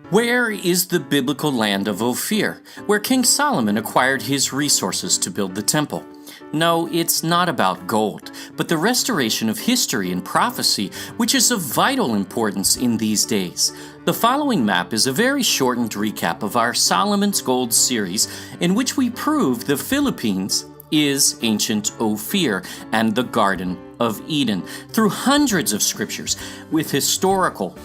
Where is the biblical land of Ophir, where King Solomon acquired his resources to build the temple? No, it's not about gold, but the restoration of history and prophecy, which is of vital importance in these days. The following map is a very shortened recap of our Solomon's Gold series, in which we prove the Philippines is ancient Ophir and the Garden of Eden through hundreds of scriptures with historical,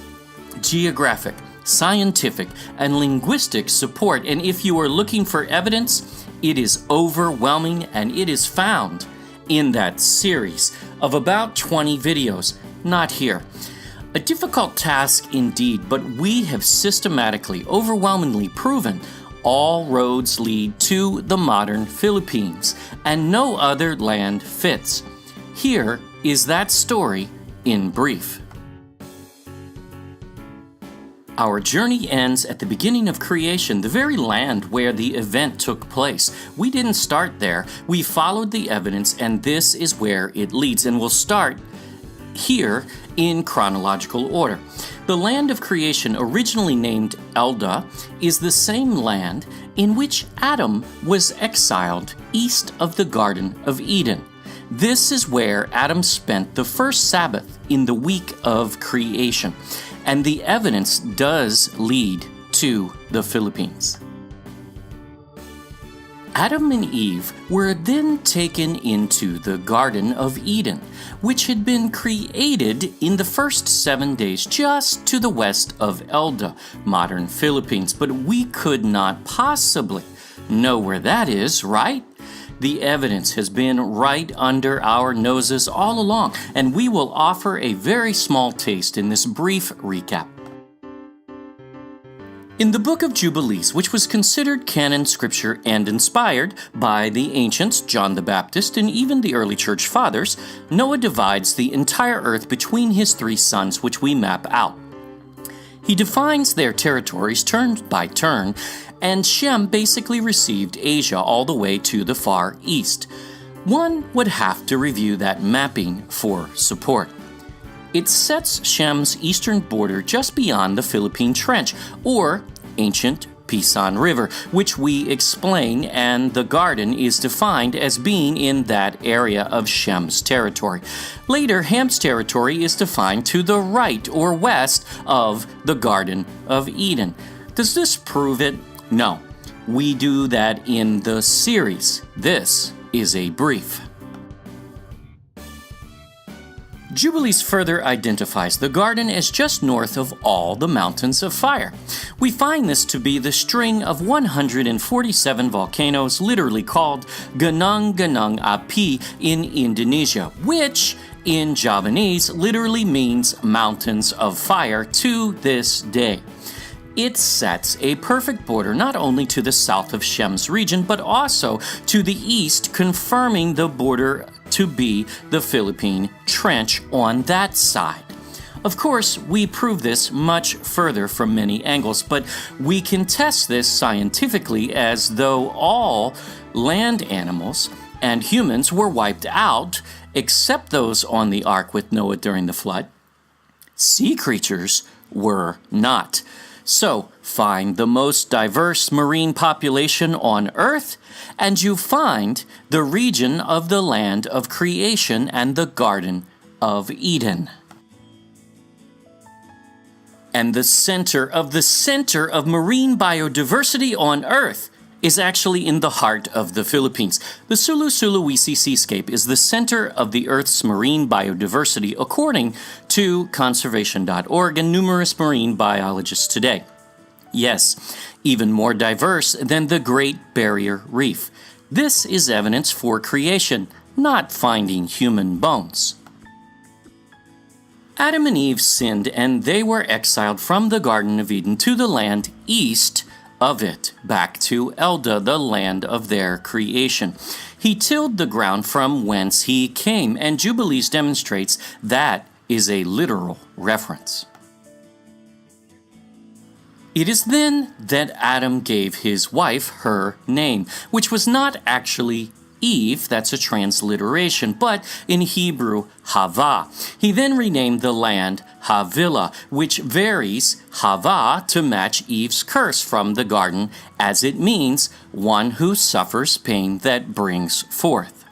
geographic, scientific, and linguistic support. And if you are looking for evidence, it is overwhelming, and it is found in that series of about 20 videos, not here. A difficult task indeed, but we have systematically, overwhelmingly proven all roads lead to the modern Philippines, and no other land fits. Here is that story in brief. Our journey ends at the beginning of creation, the very land where the event took place. We didn't start there. We followed the evidence, and this is where it leads. And we'll start here in chronological order. The land of creation, originally named Elda, is the same land in which Adam was exiled east of the Garden of Eden. This is where Adam spent the first Sabbath in the week of creation. And the evidence does lead to the Philippines. Adam and Eve were then taken into the Garden of Eden, which had been created in the first 7 days just to the west of Elda, modern Philippines. But we could not possibly know where that is, right? The evidence has been right under our noses all along, and we will offer a very small taste in this brief recap. In the book of Jubilees, which was considered canon scripture and inspired by the ancients, John the Baptist, and even the early church fathers, Noah divides the entire earth between his 3 sons, which we map out. He defines their territories turn by turn, and Shem basically received Asia all the way to the Far East. One would have to review that mapping for support. It sets Shem's eastern border just beyond the Philippine Trench, or ancient Pisan River, which we explain, and the garden is defined as being in that area of Shem's territory. Later, Ham's territory is defined to the right or west of the Garden of Eden. Does this prove it? No. We do that in the series. This is a brief. Jubilees further identifies the garden as just north of all the mountains of fire. We find this to be the string of 147 volcanoes, literally called Gunung-Gunung Api in Indonesia, which in Javanese literally means mountains of fire to this day. It sets a perfect border not only to the south of Shem's region, but also to the east, confirming the border to be the Philippine Trench on that side. Of course, we prove this much further from many angles, but we can test this scientifically as though all land animals and humans were wiped out, except those on the ark with Noah during the flood. Sea creatures were not. So, find the most diverse marine population on Earth, and you find the region of the land of creation and the Garden of Eden. And the center of marine biodiversity on Earth is actually in the heart of the Philippines. The Sulu-Sulawesi Seascape is the center of the Earth's marine biodiversity, according to Conservation.org and numerous marine biologists today. Yes, even more diverse than the Great Barrier Reef. This is evidence for creation, not finding human bones. Adam and Eve sinned, and they were exiled from the Garden of Eden to the land east of it, back to Elda, the land of their creation. He tilled the ground from whence he came, and Jubilees demonstrates that is a literal reference. It is then that Adam gave his wife her name, which was not actually Eve, that's a transliteration, but in Hebrew, Hava. He then renamed the land Havilah, which varies Hava to match Eve's curse from the garden, as it means one who suffers pain that brings forth.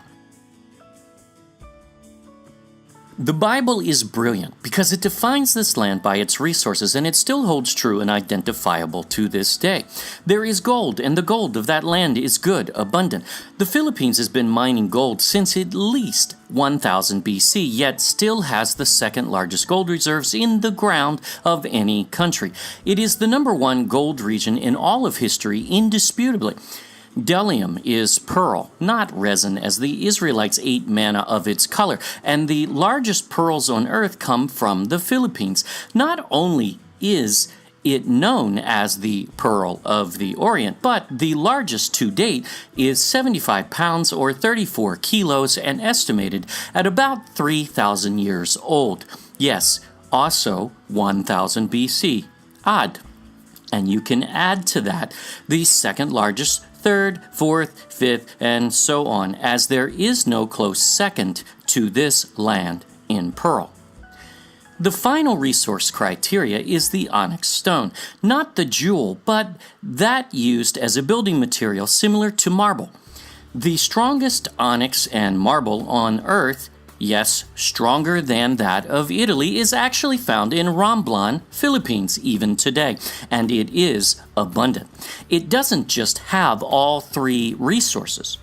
The Bible is brilliant because it defines this land by its resources, and it still holds true and identifiable to this day. There is gold, and the gold of that land is good, abundant. The Philippines has been mining gold since at least 1000 BC, yet still has the second largest gold reserves in the ground of any country. It is the number one gold region in all of history, indisputably. Bdellium is pearl, not resin, as the Israelites ate manna of its color, and the largest pearls on earth come from the Philippines. Not only is it known as the Pearl of the Orient, but the largest to date is 75 pounds or 34 kilos and estimated at about 3,000 years old. Yes, also 1000 BC. Odd. And you can add to that the second largest, third, fourth, fifth, and so on, as there is no close second to this land in pearl. The final resource criteria is the onyx stone, not the jewel, but that used as a building material similar to marble. The strongest onyx and marble on earth, yes, stronger than that of Italy, is actually found in Romblon, Philippines, even today, and it is abundant. It doesn't just have all three resources,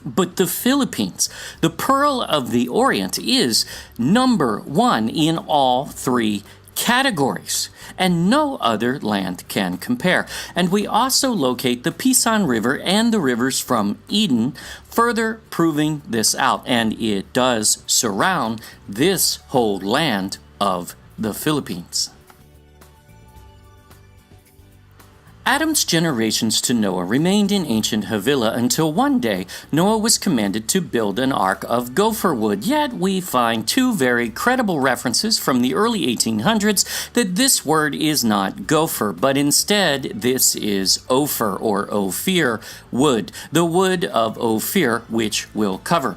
but the Philippines, the Pearl of the Orient, is number one in all three categories, and no other land can compare. And we also locate the Pisan River and the rivers from Eden, further proving this out, and it does surround this whole land of the Philippines. Adam's generations to Noah remained in ancient Havilah until one day Noah was commanded to build an ark of gopher wood, yet we find two very credible references from the early 1800s that this word is not gopher, but instead this is ophir or ophir wood, the wood of Ophir which will cover.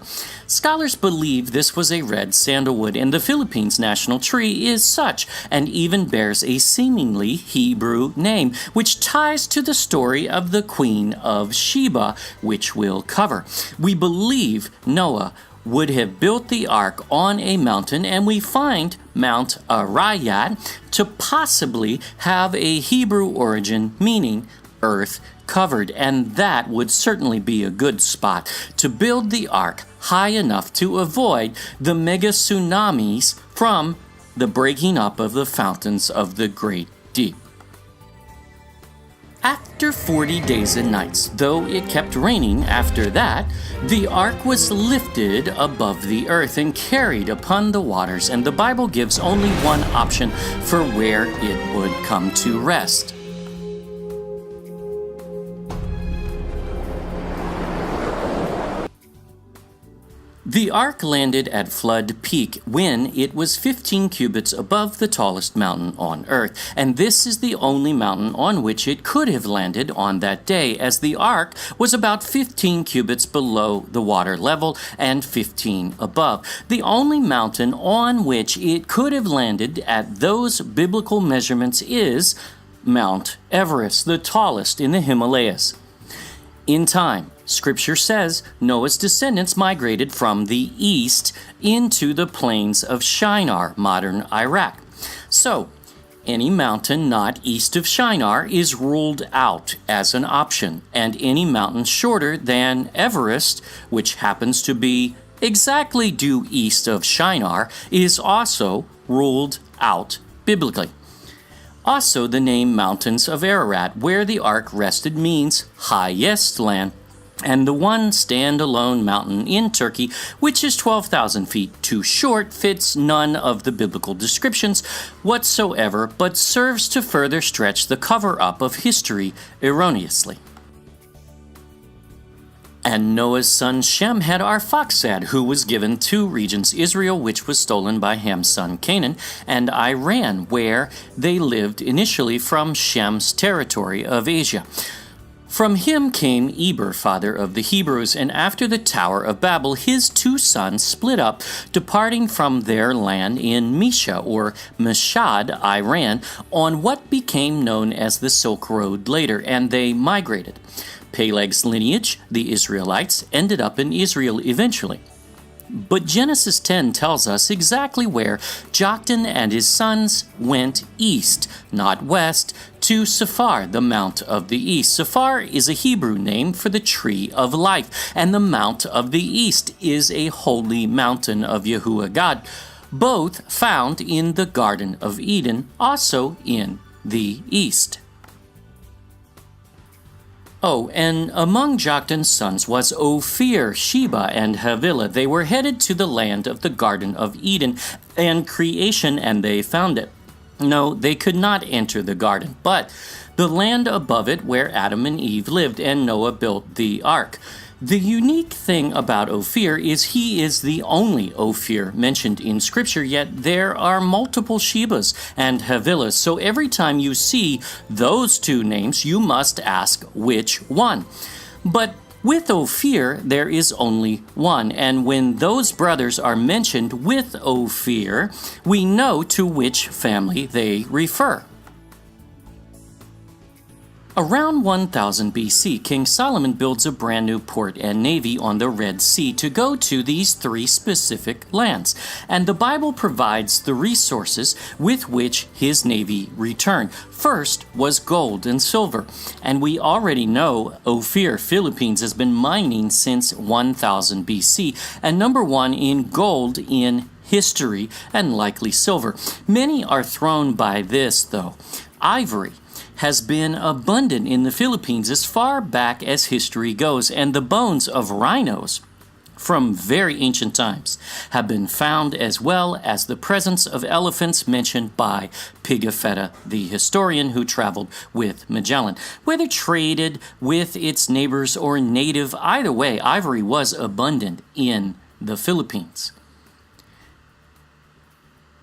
Scholars believe this was a red sandalwood, and the Philippines' national tree is such, and even bears a seemingly Hebrew name, which ties to the story of the Queen of Sheba, which we'll cover. We believe Noah would have built the ark on a mountain, and we find Mount Arayat to possibly have a Hebrew origin, meaning earth covered, and that would certainly be a good spot to build the ark high enough to avoid the mega tsunamis from the breaking up of the fountains of the great deep. After 40 days and nights, though it kept raining after that, the ark was lifted above the earth and carried upon the waters, and the Bible gives only one option for where it would come to rest. The ark landed at Flood Peak when it was 15 cubits above the tallest mountain on earth, and this is the only mountain on which it could have landed on that day, as the ark was about 15 cubits below the water level and 15 above. The only mountain on which it could have landed at those biblical measurements is Mount Everest, the tallest in the Himalayas. In time, Scripture says Noah's descendants migrated from the east into the plains of Shinar, modern Iraq. So, any mountain not east of Shinar is ruled out as an option, and any mountain shorter than Everest, which happens to be exactly due east of Shinar, is also ruled out biblically. Also, the name Mountains of Ararat, where the ark rested, means highest land, and the one standalone mountain in Turkey, which is 12,000 feet too short, fits none of the biblical descriptions whatsoever, but serves to further stretch the cover-up of history erroneously. And Noah's son Shem had Arphaxad, who was given two regions, Israel, which was stolen by Ham's son Canaan, and Iran, where they lived initially from Shem's territory of Asia. From him came Eber, father of the Hebrews, and after the Tower of Babel, his two sons split up, departing from their land in Mesha, or Mashhad, Iran, on what became known as the Silk Road later, and they migrated. Peleg's lineage, the Israelites, ended up in Israel eventually. But Genesis 10 tells us exactly where Joktan and his sons went east, not west, to Sephar, the Mount of the East. Sephar is a Hebrew name for the tree of life, and the Mount of the East is a holy mountain of Yahuwah God, both found in the Garden of Eden, also in the east. Oh, and among Joktan's sons was Ophir, Sheba, and Havilah. They were headed to the land of the Garden of Eden and creation, and they found it. No, they could not enter the garden, but the land above it where Adam and Eve lived, and Noah built the ark. The unique thing about Ophir is he is the only Ophir mentioned in Scripture, yet there are multiple Shebas and Havilahs, so every time you see those two names, you must ask which one. But with Ophir, there is only one, and when those brothers are mentioned with Ophir, we know to which family they refer. Around 1000 BC, King Solomon builds a brand new port and navy on the Red Sea to go to these three specific lands, and the Bible provides the resources with which his navy returned. First was gold and silver, and we already know Ophir, Philippines, has been mining since 1000 BC, and number one in gold in history and likely silver. Many are thrown by this, though. Ivory has been abundant in the Philippines as far back as history goes, and the bones of rhinos from very ancient times have been found, as well as the presence of elephants mentioned by Pigafetta, the historian who traveled with Magellan. Whether traded with its neighbors or native, either way, ivory was abundant in the Philippines.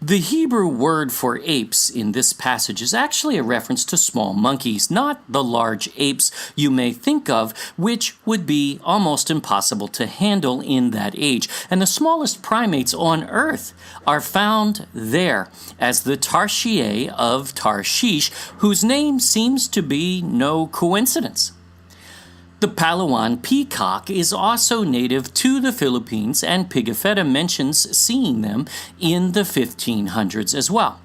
The Hebrew word for apes in this passage is actually a reference to small monkeys, not the large apes you may think of, which would be almost impossible to handle in that age. And the smallest primates on earth are found there as the Tarsier of Tarshish, whose name seems to be no coincidence. The Palawan peacock is also native to the Philippines, and Pigafetta mentions seeing them in the 1500s as well.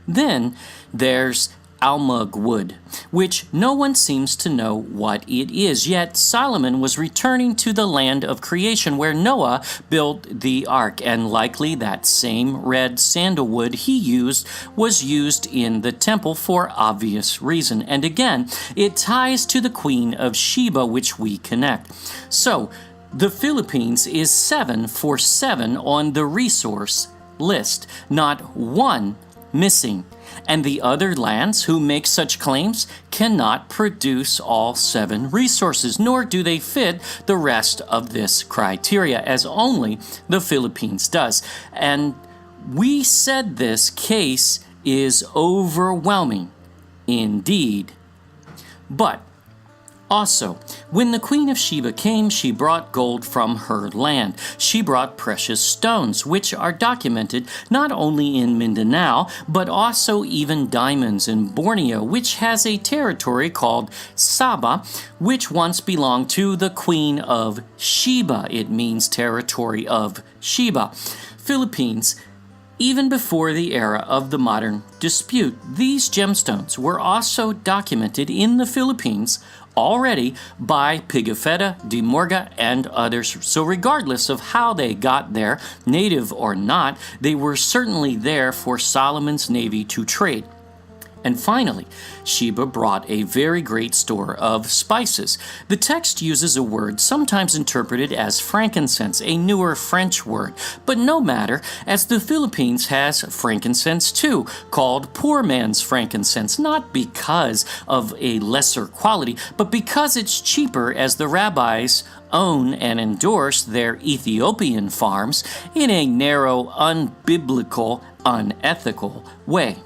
Then there's almug wood, which no one seems to know what it is, yet Solomon was returning to the land of creation where Noah built the ark, and likely that same red sandalwood he used was used in the temple for obvious reason. And again, it ties to the Queen of Sheba, which we connect. So, the Philippines is 7 for 7 on the resource list, not one missing. And the other lands who make such claims cannot produce all 7 resources, nor do they fit the rest of this criteria, as only the Philippines does. And we said this case is overwhelming indeed. But also, when the Queen of Sheba came, she brought gold from her land. She brought precious stones, which are documented not only in Mindanao, but also even diamonds in Borneo, which has a territory called Sabah, which once belonged to the Queen of Sheba. It means territory of Sheba. Philippines. Even before the era of the modern dispute, these gemstones were also documented in the Philippines already by Pigafetta, De Morga, and others. So regardless of how they got there, native or not, they were certainly there for Solomon's navy to trade. And finally, Sheba brought a very great store of spices. The text uses a word sometimes interpreted as frankincense, a newer French word. But no matter, as the Philippines has frankincense too, called poor man's frankincense, not because of a lesser quality, but because it's cheaper, as the rabbis own and endorse their Ethiopian farms in a narrow, unbiblical, unethical way.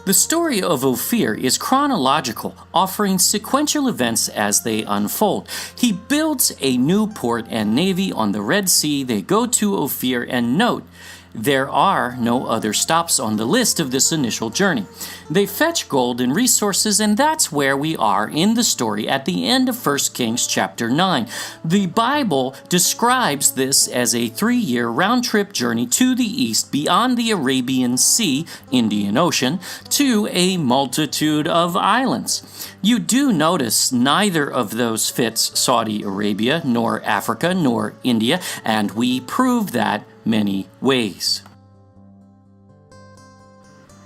The story of Ophir is chronological, offering sequential events as they unfold. He builds a new port and navy on the Red Sea. They go to Ophir, and note, there are no other stops on the list of this initial journey. They fetch gold and resources, and that's where we are in the story at the end of 1 Kings chapter 9. The Bible describes this as a 3-year round-trip journey to the east beyond the Arabian Sea, Indian Ocean, to a multitude of islands. You do notice neither of those fits Saudi Arabia, nor Africa, nor India, and we prove that many ways.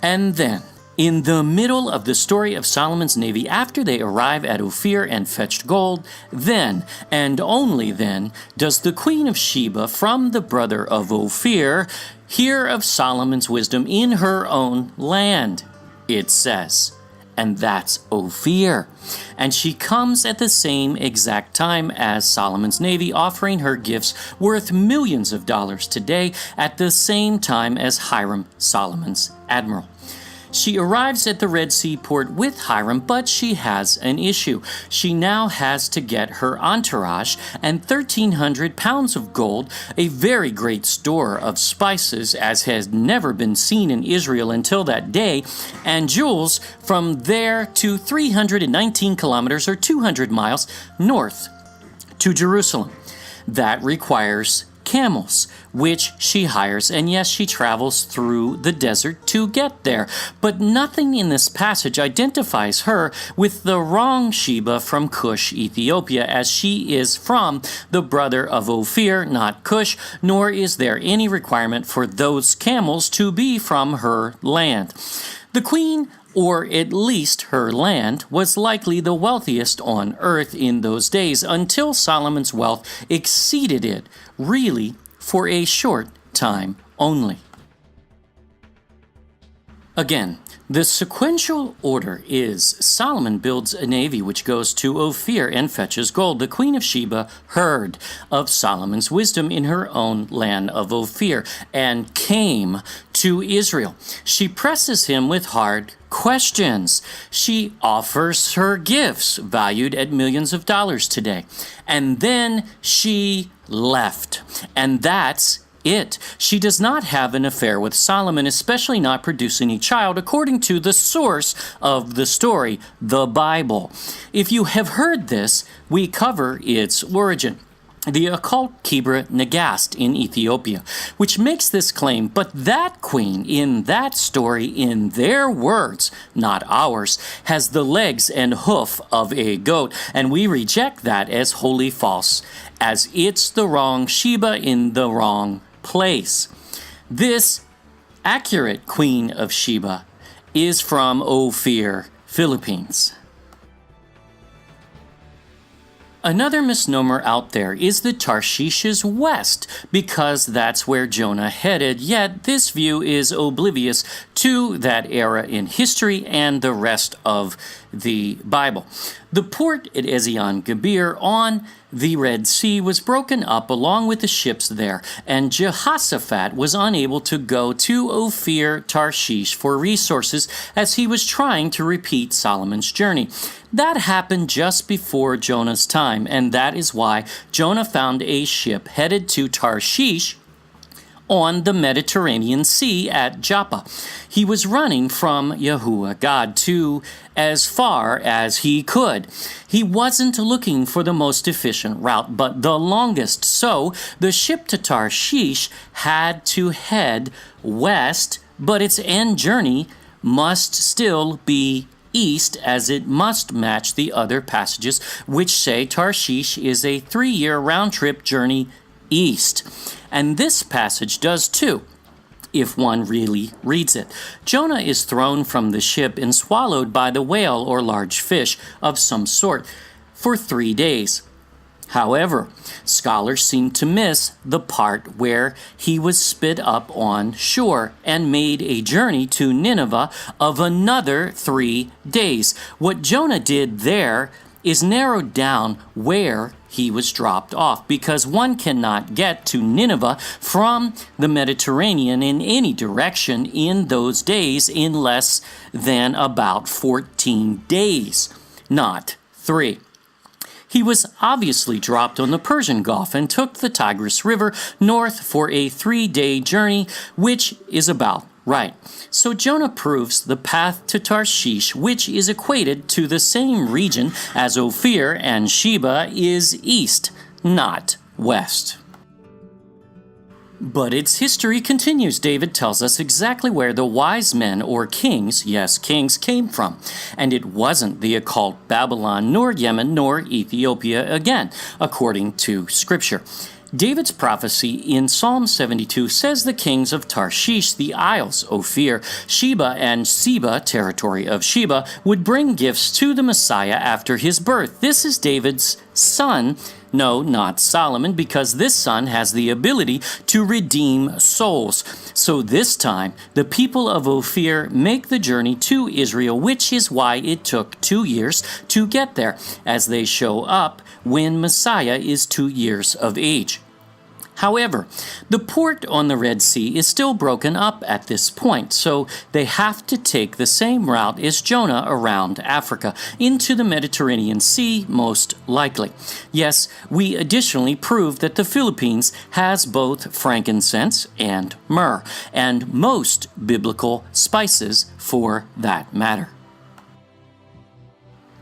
And then, in the middle of the story of Solomon's navy, after they arrive at Ophir and fetched gold, then, and only then, does the Queen of Sheba from the brother of Ophir hear of Solomon's wisdom in her own land, it says. And that's Ophir. And she comes at the same exact time as Solomon's navy, offering her gifts worth millions of dollars today at the same time as Hiram, Solomon's admiral. She arrives at the Red Sea port with Hiram, but she has an issue. She now has to get her entourage and 1,300 pounds of gold, a very great store of spices as has never been seen in Israel until that day, and jewels from there to 319 kilometers or 200 miles north to Jerusalem. That requires camels, which she hires, and yes, she travels through the desert to get there. But nothing in this passage identifies her with the wrong Sheba from Cush, Ethiopia, as she is from the brother of Ophir, not Cush, nor is there any requirement for those camels to be from her land. The queen, or at least her land, was likely the wealthiest on earth in those days until Solomon's wealth exceeded it, really for a short time only. Again, the sequential order is Solomon builds a navy which goes to Ophir and fetches gold. The Queen of Sheba heard of Solomon's wisdom in her own land of Ophir and came to Israel. She presses him with hard questions. She offers her gifts valued at millions of dollars today. And then she left. And that's it. She does not have an affair with Solomon, especially not producing a child, according to the source of the story, the Bible. If you have heard this, we cover its origin. The occult Kibra Nagast in Ethiopia, which makes this claim, but that queen in that story, in their words, not ours, has the legs and hoof of a goat, and we reject that as wholly false, as it's the wrong Sheba in the wrong place. This accurate Queen of Sheba is from Ophir, Philippines. Another misnomer out there is that Tarshish is west, because that's where Jonah headed, yet this view is oblivious to that era in history and the rest of the Bible. The port at Ezion-Geber on the Red Sea was broken up along with the ships there, and Jehoshaphat was unable to go to Ophir, Tarshish for resources as he was trying to repeat Solomon's journey. That happened just before Jonah's time, and that is why Jonah found a ship headed to Tarshish on the Mediterranean Sea at Joppa. He was running from Yahuwah God to as far as he could. He wasn't looking for the most efficient route, but the longest, so the ship to Tarshish had to head west, but its end journey must still be east, as it must match the other passages which say Tarshish is a 3-year round-trip journey east. And this passage does too, if one really reads it. Jonah is thrown from the ship and swallowed by the whale or large fish of some sort for 3 days. However, scholars seem to miss the part where he was spit up on shore and made a journey to Nineveh of another 3 days. What Jonah did there is narrowed down where he was dropped off because one cannot get to Nineveh from the Mediterranean in any direction in those days in less than about 14 days, not 3. He was obviously dropped on the Persian Gulf and took the Tigris River north for a 3-day journey, which is about right. So Jonah proves the path to Tarshish, which is equated to the same region as Ophir and Sheba, is east, not west. But its history continues. David tells us exactly where the wise men or kings, yes, kings, came from. And it wasn't the occult Babylon, nor Yemen, nor Ethiopia again, according to Scripture. David's prophecy in Psalm 72 says the kings of Tarshish, the isles, Ophir, Sheba, and Seba, territory of Sheba, would bring gifts to the Messiah after his birth. This is David's son. No, not Solomon, because this son has the ability to redeem souls. So this time, the people of Ophir make the journey to Israel, which is why it took 2 years to get there, as they show up when Messiah is 2 years of age. However, the port on the Red Sea is still broken up at this point, so they have to take the same route as Jonah around Africa, into the Mediterranean Sea most likely. Yes, we additionally prove that the Philippines has both frankincense and myrrh, and most biblical spices for that matter.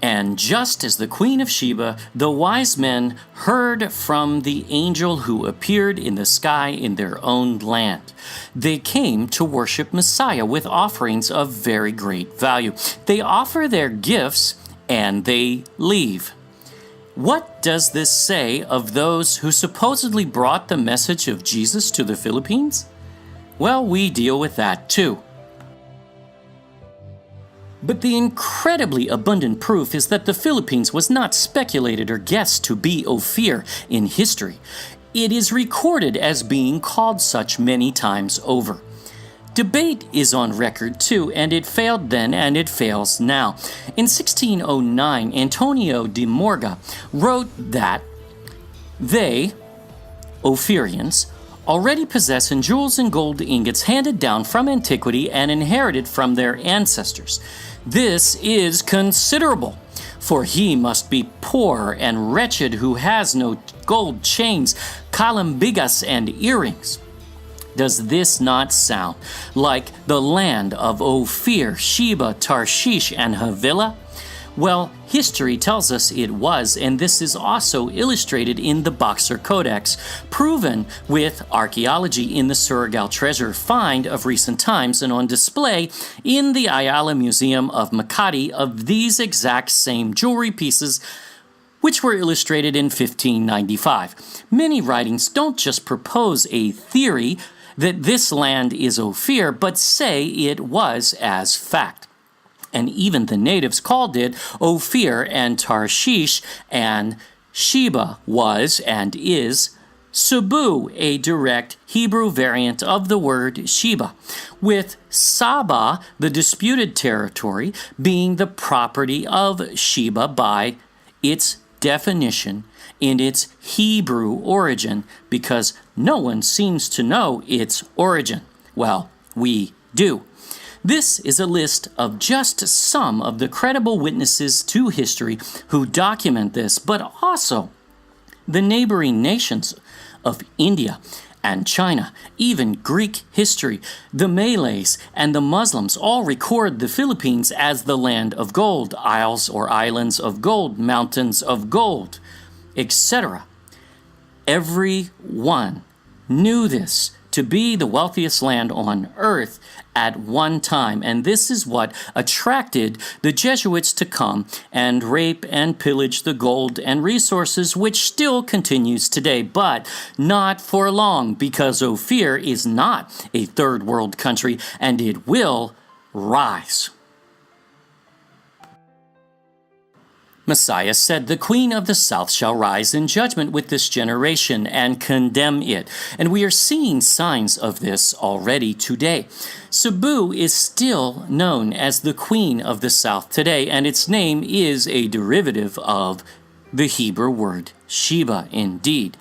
And just as the Queen of Sheba, the wise men heard from the angel who appeared in the sky in their own land. They came to worship Messiah with offerings of very great value. They offer their gifts and they leave. What does this say of those who supposedly brought the message of Jesus to the Philippines? Well, we deal with that too. But the incredibly abundant proof is that the Philippines was not speculated or guessed to be Ophir in history. It is recorded as being called such many times over. Debate is on record too, and it failed then and it fails now. In 1609, Antonio de Morga wrote that they, Ophirians, already possess in jewels and gold ingots handed down from antiquity and inherited from their ancestors. This is considerable, for he must be poor and wretched who has no gold chains, calambigas, and earrings. Does this not sound like the land of Ophir, Sheba, Tarshish, and Havilah? Well, history tells us it was, and this is also illustrated in the Boxer Codex, proven with archaeology in the Surigao treasure find of recent times and on display in the Ayala Museum of Makati of these exact same jewelry pieces, which were illustrated in 1595. Many writings don't just propose a theory that this land is Ophir, but say it was as fact. And even the natives called it Ophir and Tarshish, and Sheba was and is Cebu, a direct Hebrew variant of the word Sheba, with Saba, the disputed territory, being the property of Sheba by its definition in its Hebrew origin, because no one seems to know its origin. Well, we do. This is a list of just some of the credible witnesses to history who document this, but also the neighboring nations of India and China, even Greek history, the Malays, and the Muslims all record the Philippines as the land of gold, isles or islands of gold, mountains of gold, etc. Everyone knew this to be the wealthiest land on earth at one time, and this is what attracted the Jesuits to come and rape and pillage the gold and resources, which still continues today, but not for long, because Ophir is not a third world country and it will rise. Messiah said, "The queen of the south shall rise in judgment with this generation and condemn it." And we are seeing signs of this already today. Cebu is still known as the queen of the south today, and its name is a derivative of the Hebrew word Sheba indeed.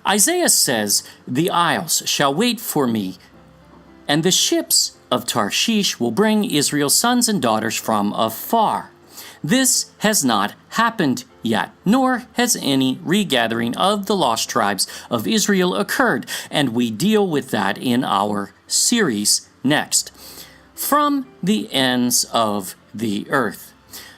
Isaiah says, "The isles shall wait for me, and the ships of Tarshish will bring Israel's sons and daughters from afar." This has not happened yet, nor has any regathering of the lost tribes of Israel occurred, and we deal with that in our series next. From the ends of the earth.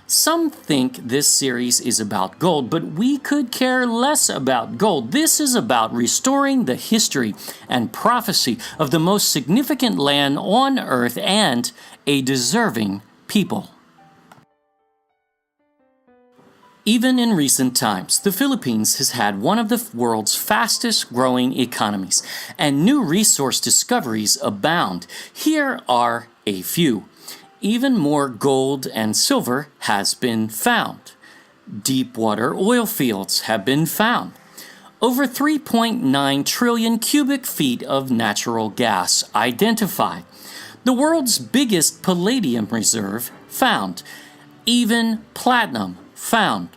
Some think this series is about gold, but we could care less about gold. This is about restoring the history and prophecy of the most significant land on earth and a deserving people. Even in recent times, the Philippines has had one of the world's fastest growing economies, and new resource discoveries abound. Here are a few. Even more gold and silver has been found. Deepwater oil fields have been found. Over 3.9 trillion cubic feet of natural gas identified. The world's biggest palladium reserve found. Even platinum found.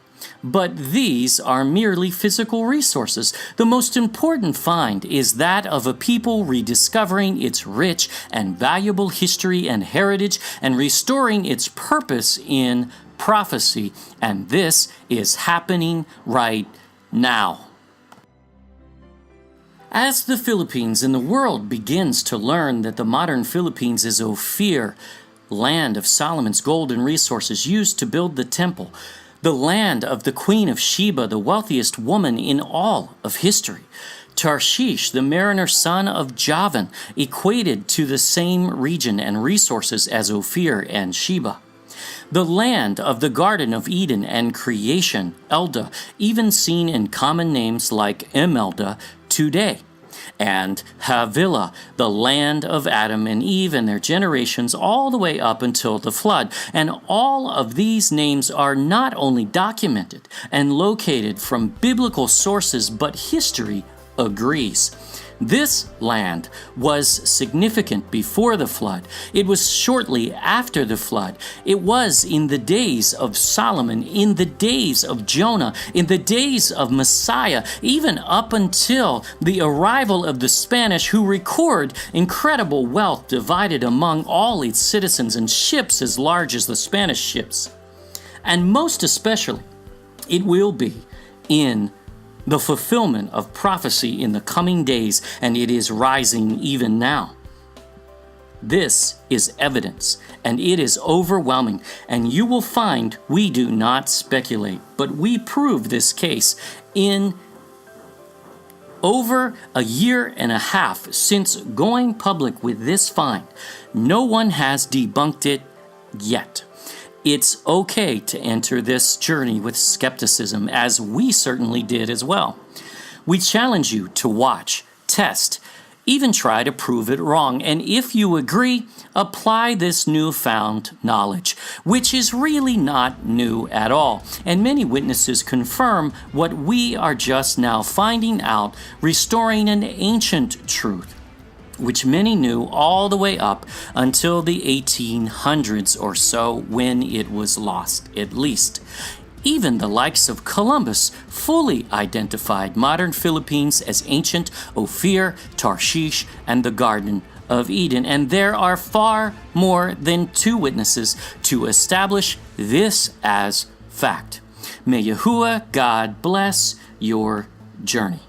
But these are merely physical resources. The most important find is that of a people rediscovering its rich and valuable history and heritage and restoring its purpose in prophecy. And this is happening right now. As the Philippines and the world begins to learn that the modern Philippines is Ophir, land of Solomon's gold and resources used to build the temple, the land of the Queen of Sheba, the wealthiest woman in all of history. Tarshish, the mariner son of Javan, equated to the same region and resources as Ophir and Sheba. The land of the Garden of Eden and creation, Elda, even seen in common names like Imelda today. And Havilah, the land of Adam and Eve and their generations all the way up until the flood. And all of these names are not only documented and located from biblical sources, but history agrees. This land was significant before the flood. It was shortly after the flood. It was in the days of Solomon, in the days of Jonah, in the days of Messiah, even up until the arrival of the Spanish, who record incredible wealth divided among all its citizens and ships as large as the Spanish ships. And most especially, it will be in the fulfillment of prophecy in the coming days, and it is rising even now. This is evidence, and it is overwhelming, and you will find we do not speculate, but we prove this case in over a year and a half since going public with this find. No one has debunked it yet. It's okay to enter this journey with skepticism, as we certainly did as well. We challenge you to watch, test, even try to prove it wrong. And if you agree, apply this newfound knowledge, which is really not new at all. And many witnesses confirm what we are just now finding out, restoring an ancient truth, which many knew all the way up until the 1800s or so, when it was lost, at least. Even the likes of Columbus fully identified modern Philippines as ancient Ophir, Tarshish, and the Garden of Eden. And there are far more than two witnesses to establish this as fact. May Yahuwah God bless your journey.